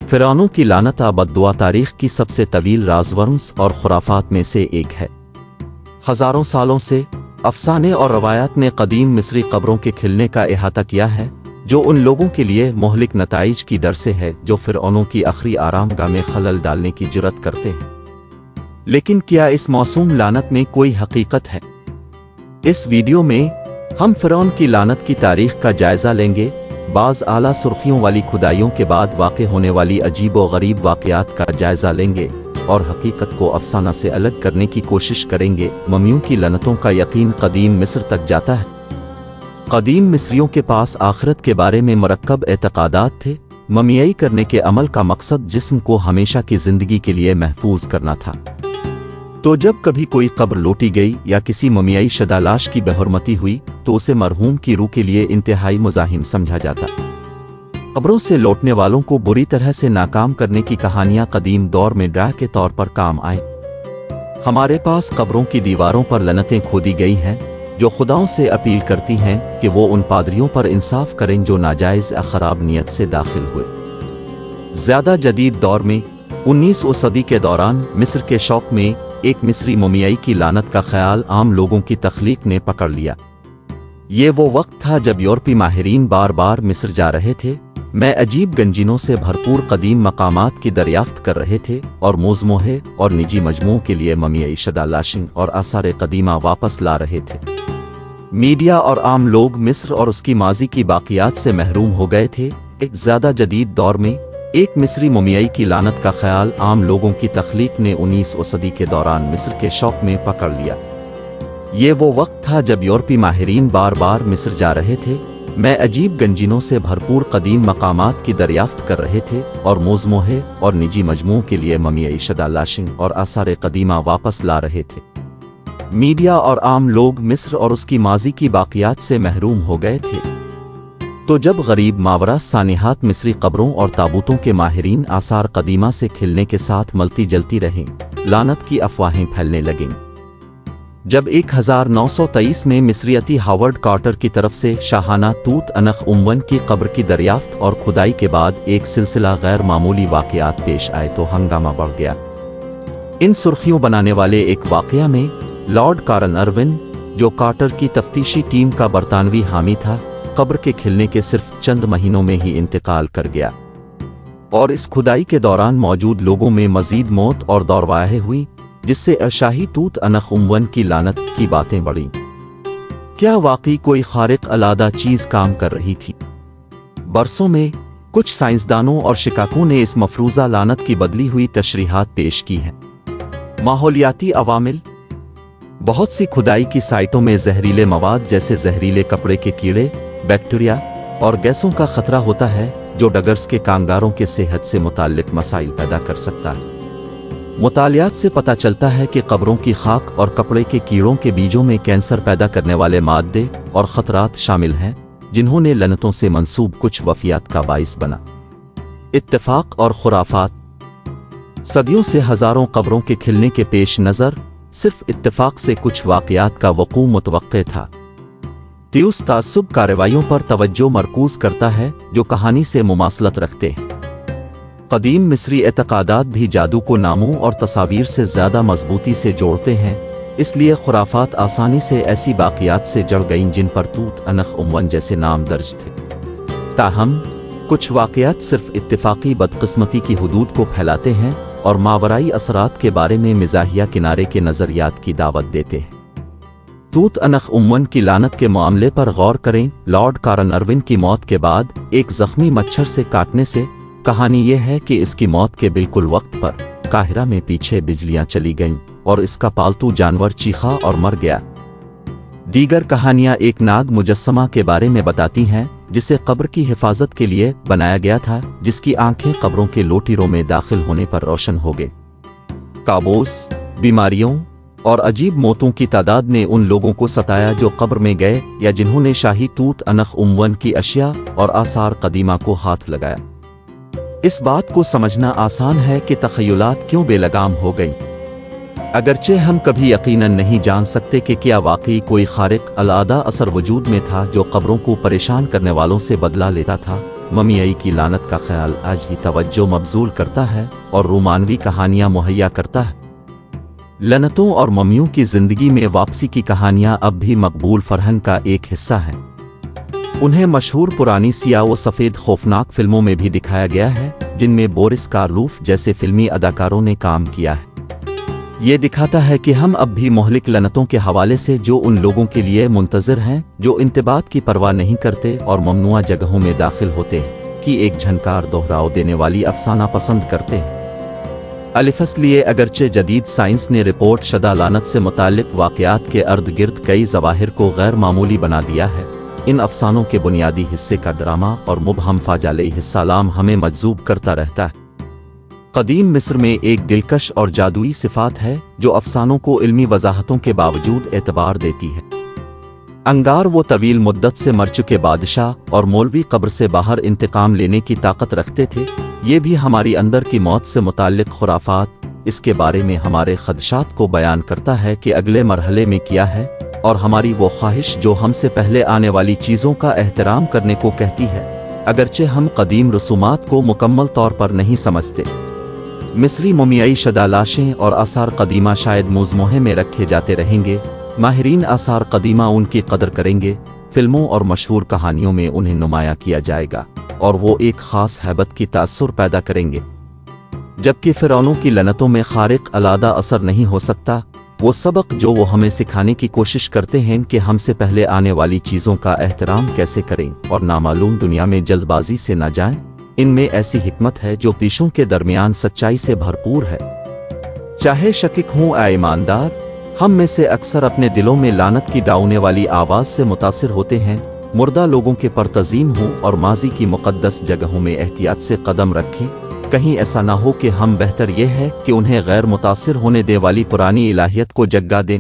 फिरौनों की लानत बद्दुआ तारीख की सबसे तवील राज़वंस और खुराफात में से एक है। हजारों सालों से अफसाने और रवायात ने कदीम मिस्री कब्रों के खिलने का इहाता किया है, जो उन लोगों के लिए मोहलिक नताइज की डर से है जो फिरौनों की आखिरी आरामगाह में खलल डालने की जुर्रत करते हैं। लेकिन क्या इस मौसूम लानत में कोई हकीकत है? इस वीडियो में हम फिरौन की लानत की तारीख का जायजा लेंगे, बाज़ आला सुर्खियों वाली खुदाइयों के बाद वाक़ होने वाली अजीब व गरीब वाक़यात का जायजा लेंगे और हकीकत को अफसाना से अलग करने की कोशिश करेंगे। ममियों की लनतों का यकीन कदीम मिस्र तक जाता है। कदीम मिस्रियों के पास आखिरत के बारे में मरक्कब एतक़ादात थे। ममियाई करने के अमल का मकसद जिस्म को हमेशा की जिंदगी के लिए महफूज करना था। तो जब कभी कोई कब्र लूटी गई या किसी ममियाई शुदा लाश की बेहुरमती हुई तो उसे मरहूम की रूह के लिए इंतहाई मुज़ाहिम समझा जाता। कब्रों से लौटने वालों को बुरी तरह से नाकाम करने की कहानियां कदीम दौर में ड्रा के तौर पर काम आए। हमारे पास कब्रों की दीवारों पर लनतें खोदी गई हैं जो खुदाओं से अपील करती हैं कि वो उन पादरियों पर इंसाफ करें जो नाजायज खराब नियत से दाखिल हुए। ज्यादा जदीद दौर में 19वीं सदी के दौरान मिस्र के शौक में एक मिस्री मुमियाई की लानत का ख्याल आम लोगों की तख्लीक ने पकड़ लिया। ये वो वक्त था जब यूरोपी माहिरीन बार बार मिस्र जा रहे थे, में अजीब गंजीनों से भरपूर कदीम मकामात की दरियाफ्त कर रहे थे और मोज़मोहे और निजी मजमुओं के लिए ममियाई शुदा लाशिन और आसार कदीमा वापस ला रहे थे। मीडिया और आम लोग मिस्र और उसकी माजी की बाकियात से महरूम हो गए थे। एक ज्यादा जदीद दौर में एक मिस्री मुमियाई की लानत का ख्याल आम लोगों की तख्लीक ने 19वीं सदी के दौरान मिस्र के शौक में पकड़ लिया। ये वो वक्त था जब यूरोपी माहिरीन बार बार मिस्र जा रहे थे, में अजीब गंजीनों से भरपूर कदीम मकामात की दरियाफ्त कर रहे थे और मोज़मोहे और निजी मजमुओं के लिए ममियाई शुदा लाशिन और आसार कदीमा वापस ला रहे थे। मीडिया और आम लोग मिस्र और उसकी माजी की बाकियात से महरूम हो गए थे। तो जब गरीब मावरा सानिहात मिस्री कब्रों और ताबूतों के माहिरीन आसार कदीमा से खिलने के साथ मलती जलती रहीं, लानत की अफवाहें फैलने लगीं। जब 1923 में मिस्रियती हावर्ड कार्टर की तरफ से शाहाना तूत अनख उम्वन की कब्र की दरियाफ्त और खुदाई के बाद एक सिलसिला गैर मामूली वाक़यात पेश आए तो हंगामा बढ़ गया। इन सुर्खियों बनाने वाले एक वाक़या में लॉर्ड कॉरन इरविन, जो कार्टर की तफ्तीशी टीम का बरतानवी हामी था, कब्र के खिलने के सिर्फ चंद महीनों में ही इंतकाल कर गया और इस खुदाई के दौरान मौजूद लोगों में मजीद मौत और दौरवाहें हुई, जिससे अशाही तूत अनख उम्वन की लानत की बातें बढ़ीं। क्या वाकई कोई खारिक अलादा चीज काम कर रही थी? बरसों में कुछ साइंसदानों और शिकाकों ने इस मफरूजा लानत की बदली हुई तशरीहात पेश की हैं। माहौलियाती अवामिल। बहुत सी खुदाई की साइटों में जहरीले मवाद जैसे जहरीले कपड़े के कीड़े, बैक्टीरिया और गैसों का खतरा होता है जो डगर्स के कामगारों के सेहत से मुताल्लिक मसाइल पैदा कर सकता है। मुतालियात से पता चलता है कि कब्रों की खाक और कपड़े के कीड़ों के बीजों में कैंसर पैदा करने वाले मादे और खतरात शामिल हैं, जिन्होंने लनतों से मंसूब कुछ वफियात का बाइस बना। इत्तेफाक और खुराफात। सदियों से हजारों कब्रों के खिलने के पेश नजर सिर्फ इत्तेफाक से कुछ वाक़यात का वक़ू मुतवक्के था। त्यूस तासुब कार्रवाइयों पर तवज्जो मरकूज करता है जो कहानी से मुमासलत रखते हैं। कदीम मिस्री एतक़ादात भी जादू को नामों और तस्वीर से ज्यादा मजबूती से जोड़ते हैं, इसलिए खुराफात आसानी से ऐसी बाक़ियात से जड़ गईं जिन पर तूत अनख उम्वन जैसे नाम दर्ज थे। ताहम कुछ वाक़यात सिर्फ इत्तेफाकी बदकिस्मती की हुदूद को फैलाते हैं और मावराई असरात के बारे में मिजाहिया किनारे के नजरियात की दावत देते हैं। तूत अनख उम्वन की लानत के मामले पर गौर करें। लॉर्ड कॉरन इरविन की मौत के बाद एक जख्मी मच्छर से काटने से कहानी यह है कि इसकी मौत के बिल्कुल वक्त पर काहिरा में पीछे बिजलियां चली गईं और इसका पालतू जानवर चीखा और मर गया। दीगर कहानियां एक नाग मुजस्समा के बारे में बताती हैं जिसे कब्र की हिफाजत के लिए बनाया गया था, जिसकी आंखें कब्रों के लोटीरों में दाखिल होने पर रोशन हो गई। काबूस, बीमारियों और अजीब मौतों की तादाद ने उन लोगों को सताया जो कब्र में गए या जिन्होंने शाही तूत अनख उम्वन की अशिया और आसार कदीमा को हाथ लगाया। इस बात को समझना आसान है कि तखय्युलात क्यों बेलगाम हो गईं। अगरचे हम कभी यकीनन नहीं जान सकते कि क्या वाकई कोई खारिक अलादा असर वजूद में था जो कब्रों को परेशान करने वालों से बदला लेता था, ममियाई की लानत का ख्याल आज ही तवज्जो मबजूल करता है और रोमानवी कहानियां मुहैया करता है। लनतों और ममियों की जिंदगी में वापसी की कहानियां अब भी मकबूल फरहन का एक हिस्सा हैं। उन्हें मशहूर पुरानी सियाह व सफ़ेद खौफनाक फिल्मों में भी दिखाया गया है, जिनमें बोरिस कार्लूफ जैसे फिल्मी अदाकारों ने काम किया है। ये दिखाता है कि हम अब भी मोहलिक लनतों के हवाले से जो उन लोगों के लिए मुंतज़िर हैं जो इंतबात की परवाह नहीं करते और ममनुआ जगहों में दाखिल होते हैं, कि एक झनकार दोहराव देने वाली अफसाना पसंद करते हैं। अलिफसलिए अगरचे जदीद साइंस ने रिपोर्ट शदा लानत से मुताल्लिक वाक़यात के अर्द गिर्द कई ज़वाहिर को गैर मामूली बना दिया है, इन अफसानों के बुनियादी हिस्से का ड्रामा और मुबहम फाजाले हिस्सालाम हमें मजजूब करता रहता है। कदीम मिस्र में एक दिलकश और जादुई सिफात है जो अफसानों को इल्मी वजाहतों के बावजूद एतबार देती है। अंगार वो तवील मुद्दत से मर चुके बादशाह और मौलवी कब्र से बाहर इंतकाम लेने की ताकत रखते थे। ये भी हमारी अंदर की मौत से मुताल्लिक खुराफात, इसके बारे में हमारे खदशात को बयान करता है कि अगले मरहले में क्या है, और हमारी वो ख्वाहिश जो हमसे पहले आने वाली चीज़ों का एहतराम करने को कहती है, अगरचे हम कदीम रसूमात को मुकम्मल तौर पर नहीं समझते। मिस्री मुमियाई शदा लाशें और आसार कदीमा शायद मुज़मोहे में रखे जाते रहेंगे। माहिरीन आसार कदीमा उनकी कदर करेंगे, फिल्मों और मशहूर कहानियों में उन्हें नुमाया किया जाएगा और वो एक ख़ास हैबत की तासुर पैदा करेंगे। जबकि फ़िरौनों की लनतों में खारिक अलादा असर नहीं हो सकता। वो सबक जो वो हमें सिखाने की कोशिश करते हैं कि हमसे पहले आने वाली चीज़ों का एहतराम कैसे करें और नामालूम दुनिया में जल्दबाजी से न जाएं, इनमें ऐसी हिकमत है जो पेशों के दरमियान सच्चाई से भरपूर है। चाहे शकीक हों या ईमानदार, हम में से अक्सर अपने दिलों में लानत की डाउने वाली आवाज़ से मुतासिर होते हैं। मुर्दा लोगों के परतज़ीम हों और माजी की मुक़द्दस जगहों में एहतियात से कदम रखें। कहीं ऐसा ना हो कि हम बेहतर यह है कि उन्हें गैर मुतासिर होने दे वाली पुरानी इलाहियत को जग्गा दें।